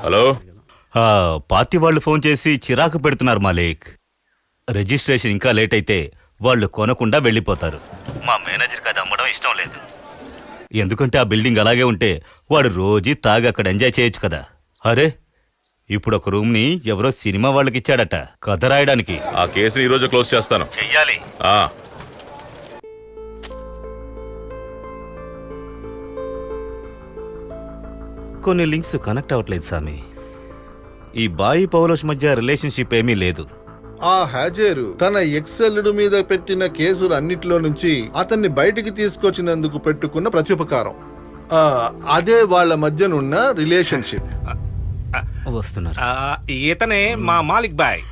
Hello. Party వాళ్ళు phone చేసి చిరాకు పెడుతున్నారు మాలిక్. రిజిస్ట్రేషన్ ఇంకా లేట్ అయితే వాళ్ళు కొనకుండా వెళ్ళిపోతారు. మా మేనేజర్కి అది అమ్మడం ఇష్టం లేదు. ఎందుకంటే ఆ బిల్డింగ్ అలాగే ఉంటే వాడు రోజు తాగి అక్కడ ఎంజాయ్ చేయొచ్చు కదా. అరే, ఇప్పుడు ఒక రూమ్ ని ఎవరో సినిమా వాళ్ళకి ఇచ్చాడట కథ రాయడానికి. ఆ కేసుని ఈ రోజు క్లోజ్ చేస్తాను. చెయ్యాలి. కొన్ని లింక్స్ కనెక్ట్ అవ్వట్లేదు సామి. ఈ బాయి పౌలోస్ మధ్య రిలేషన్షిప్ ఏమీ లేదు. ఆ హాజరు తన ఎక్సెల్లుడు మీద పెట్టిన కేసులు అన్నిటిలో నుంచి అతన్ని బయటికి తీసుకొచ్చినందుకు పెట్టుకున్న ప్రత్యుపకారం. అదే వాళ్ళ మధ్యనున్న రిలేషన్షిప్. వస్తున్నారు. ఇతనే మా మాలిక్ బాయ్.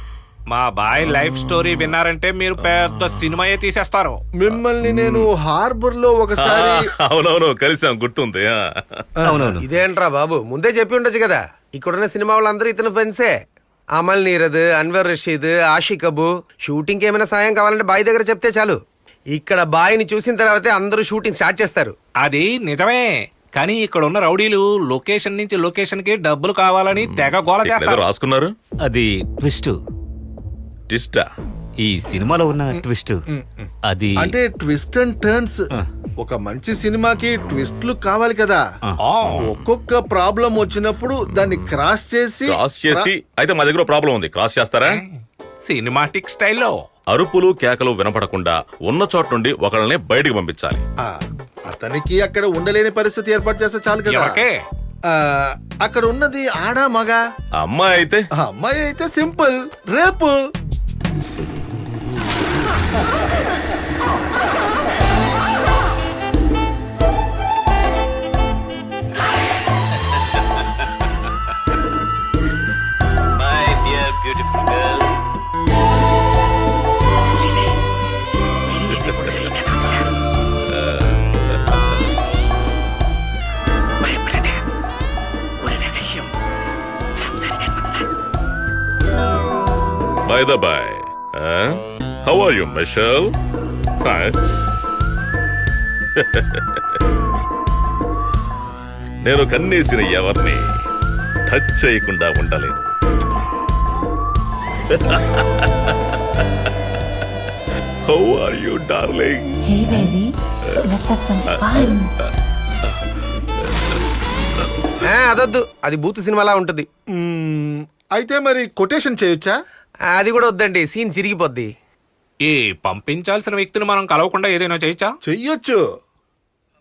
మా బాయ్ లైఫ్ స్టోరీ విన్నారంటే మీరు పెద్ద సినిమాయే తీసేస్తారు. మిమ్మల్ని నేను హార్బర్ లో ఒకసారి అవునవును కలిసాం, గుర్తుంది. అవునవును. ఇదేంట్రా బాబు, ముందే చెప్పి ఉండొచ్చు కదా. ఇక్కడున్న సినిమా వాళ్ళందరూ ఇతని ఫ్రెండ్సే. అమల్ నీరద్, అన్వర్ రషీద్, ఆషిక్ అబు. షూటింగ్ ఏమైనా సాయం కావాలంటే బాయ్ దగ్గర చెప్తే చాలు. ఇక్కడ బాయ్ని చూసిన తర్వాతే అందరూ షూటింగ్ స్టార్ట్ చేస్తారు. అది నిజమే, కానీ ఇక్కడ ఉన్న రౌడీలు లొకేషన్ నుంచి లొకేషన్ కి డబ్బులు కావాలని తెగ గోల చేస్తారు. రాసుకున్నారు. అది ట్విస్ట్. ట్విస్టా? ఈ సినిమాలో ఉన్న ట్విస్ట్. అది అంటే ట్విస్ట్ అండ్ టర్న్స్. ఒక మంచి సినిమాకి ట్విస్ట్లు కావాలి కదా. ఒక్కొక్క ప్రాబ్లం వచ్చినప్పుడు దాన్ని క్రాస్ చేసి అయితే మా దగ్గర ప్రాబ్లం ఉంది, క్రాస్ చేస్తారా? సినిమాటిక్ స్టైల్లో అరుపులు కేకలు వినపడకుండా ఉన్న చోట నుండి ఒకళ్ళని బయటికి పంపించాలి. అతనికి అక్కడ ఉండలేని పరిస్థితి ఏర్పాటు చేస్తే చాలు కదా. అక్కడ ఉన్నది ఆడా మగ? అమ్మాయి అయితే సింపుల్, రేపు. By the by, how are you, Michelle? Hi. నేను కన్నేసిన ఎవరిని టచ్ చేయకుండా ఉండలేను. How are you, darling? Hey baby, let's have some fun. అదొద్దు, అది బూత్ సినిమాలా ఉంటుంది. అయితే మరి కొటేషన్ చేయొచ్చా? అది కూడా వద్దండి, సీన్ చిరిగిపోద్ది. ఈ పంపించాల్సిన వ్యక్తిని మనం కలవకుండా ఏదైనా చేయొచ్చా? చెయ్యొచ్చు.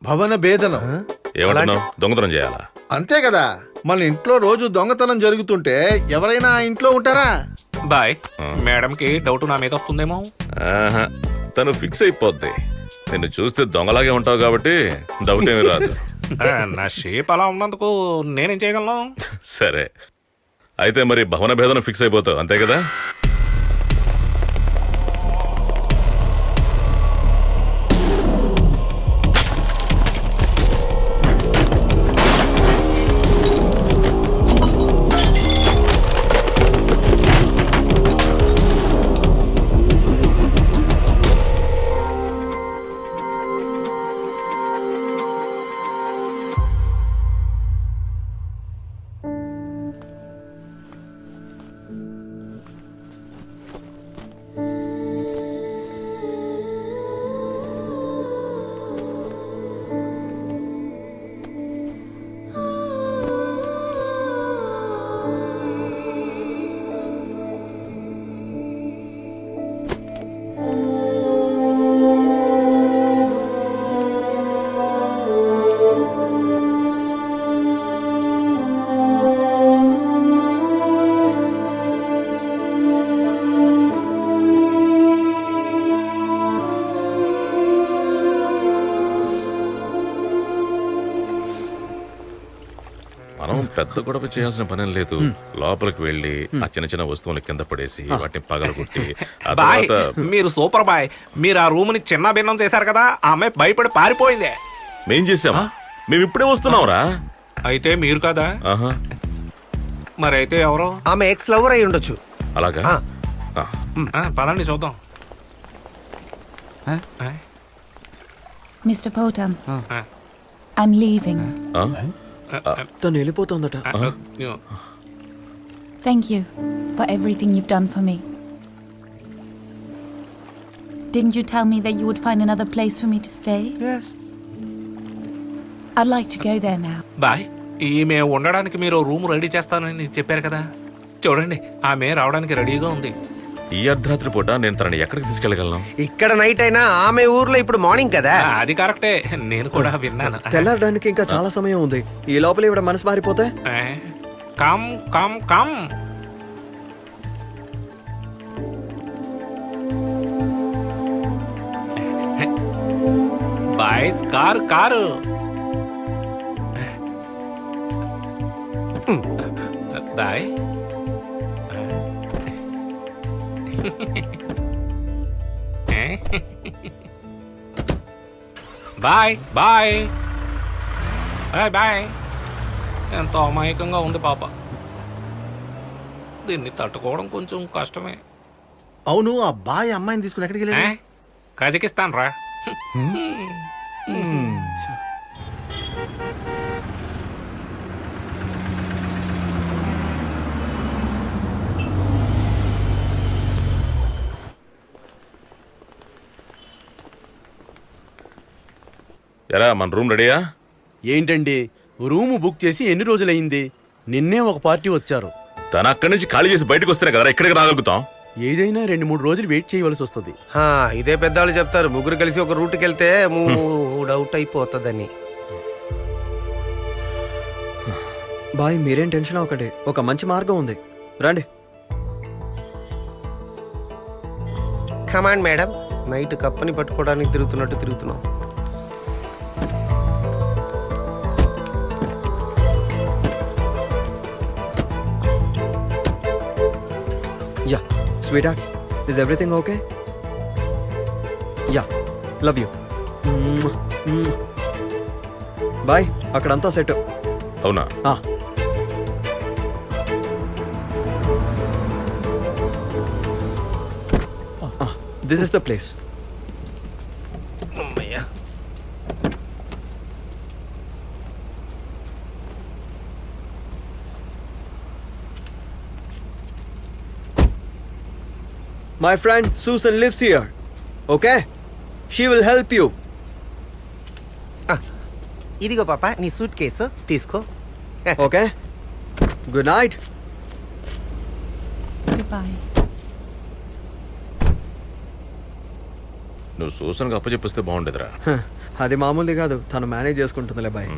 భవన భేదనం. ఏమంటున్నావు? దొంగతనం చేయాలా? అంతే కదా. మన ఇంట్లో రోజు దొంగతనం జరుగుతుంటే ఎవరైనా ఇంట్లో ఉంటారా? బాయ్, మేడంకి డౌట్ నా మీద వస్తుందేమో. తను ఫిక్స్ అయిపోద్ది. నిన్ను చూస్తే దొంగలాగే ఉంటావు కాబట్టి డౌట్ ఏమి రాదు. నా షేప్ అలా ఉన్నందుకు నేనేం చేయగలను? సరే, అయితే మరి భవన భేదనం ఫిక్స్ అయిపోతావు, అంతే కదా? మనం పెద్ద గొడవ చేయాల్సిన పని లేదు. లోపలికి వెళ్ళి ఆ చిన్న చిన్న వస్తువులు కింద పడేసి వాటిని పగలగొట్టి బాయ్, మీరు సూపర్ బాయ్. మీరు ఆ రూమ్ ని చిన్న భిన్నం చేశారు కదా, ఆ అమ్మాయి భయపడి పారిపోయిందే. మేం చేసామా? మేము ఇప్పుడే వస్తున్నావురా. అయితే మీరు కదా? మరైతే ఎవరో? ఆమె ఎక్స్ లవర్ అయి ఉండొచ్చు. అలాగా? పదండి చూద్దాం. Mr. Potam, I'm leaving. తను వెళ్ళిపోతుందట. Thank you for everything you've done for me. Didn't you tell me that you would find another place for me to stay? Yes. I'd like to go there now. Bye ఈమె ఉండడానికి మీరు room ready చేస్తానని చెప్పారు కదా, చూడండి ఆమె రావడానికి రెడీగా ఉంది. ఈ అర్ధరాత్రి పూట నేను తనని ఎక్కడికి తీసుకెళ్ళగలను? ఇక్కడ నైట్ అయినా ఆమె ఊర్లో ఇప్పుడు మార్నింగ్ కదా. అది కరెక్టే, నేను కూడా విన్నాను. తెల్లారడానికి ఇంకా చాలా సమయం ఉంది. ఈ లోపల ఇవిడ మనసు మారిపోతే కమ్ కమ్ కమ్. బాయ్స్ కారు boy. Boy boy boy boy. ఎంతో అమాయకంగా ఉంది పాప, దీన్ని తట్టుకోవడం కొంచెం కష్టమే. అవును, ఆ బాయ్ అమ్మాయిని తీసుకుని ఎక్కడికి వెళ్ళాడు? కజకిస్తాన్ రా. ఎరా మన రూమ్ రెడీయా? ఏంటండి రూము బుక్ చేసి ఎన్ని రోజులైంది? నిన్నే ఒక పార్టీ వచ్చారు. తను అక్కడి నుంచి ఖాళీ చేసి బయటకు వస్తేనే కదా ఇక్కడికి రాగలుగుతాం. ఏదైనా 2-3 రోజులు వెయిట్ చేయవలసి వస్తుంది. ఇదే పెద్దవాళ్ళు చెప్తారు, ముగ్గురు కలిసి ఒక రూట్కి వెళ్తే మూడ్ అవుట్ అయిపోతుందని. బాయ్ మీరేం టెన్షన్ ఒకటి, ఒక మంచి మార్గం ఉంది, రండి. కమాండ్ మేడం, నైట్ కప్పని పట్టుకోవడానికి తిరుగుతున్నట్టు తిరుగుతున్నాం. Yeah sweetheart, is everything okay? Yeah love you. Bye, అక్కడంతా సెట్. అవునా? This is the place. My friend Susan lives here. Okay? She will help you. ఇదిగో పాప నీ సూట్ కేసు తీసుకో. Okay? Good night. Goodbye. నువ్వు సూసన్కి అప్పచెప్పిస్తే బాగుండేదిరా. అది మామూలుది కాదు, తను మేనేజ్ చేసుకుంటుందిలే బాయ్.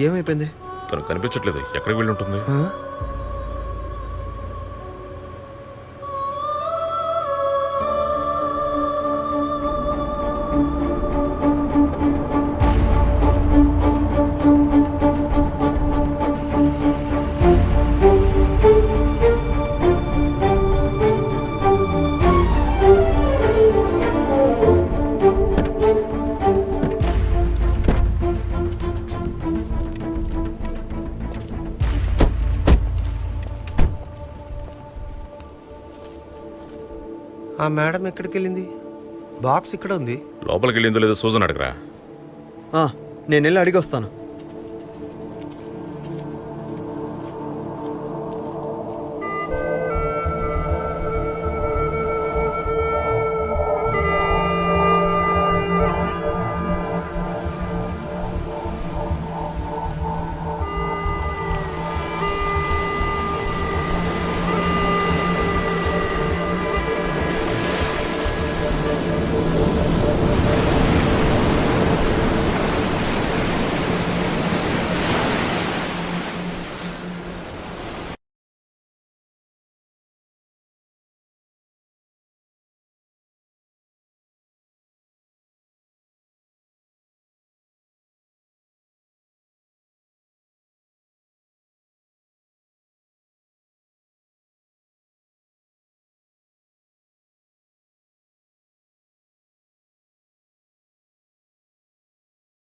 ఏమైపోయింది? తను కనిపించట్లేదు, ఎక్కడికి వెళ్ళి ఉంటుంది? ఆ మేడం ఎక్కడికి వెళ్ళింది? బాక్స్ ఇక్కడ ఉంది. లోపలికి వెళ్ళిందో లేదో సూజన్ అడగరా. నేను వెళ్ళి అడిగి వస్తాను.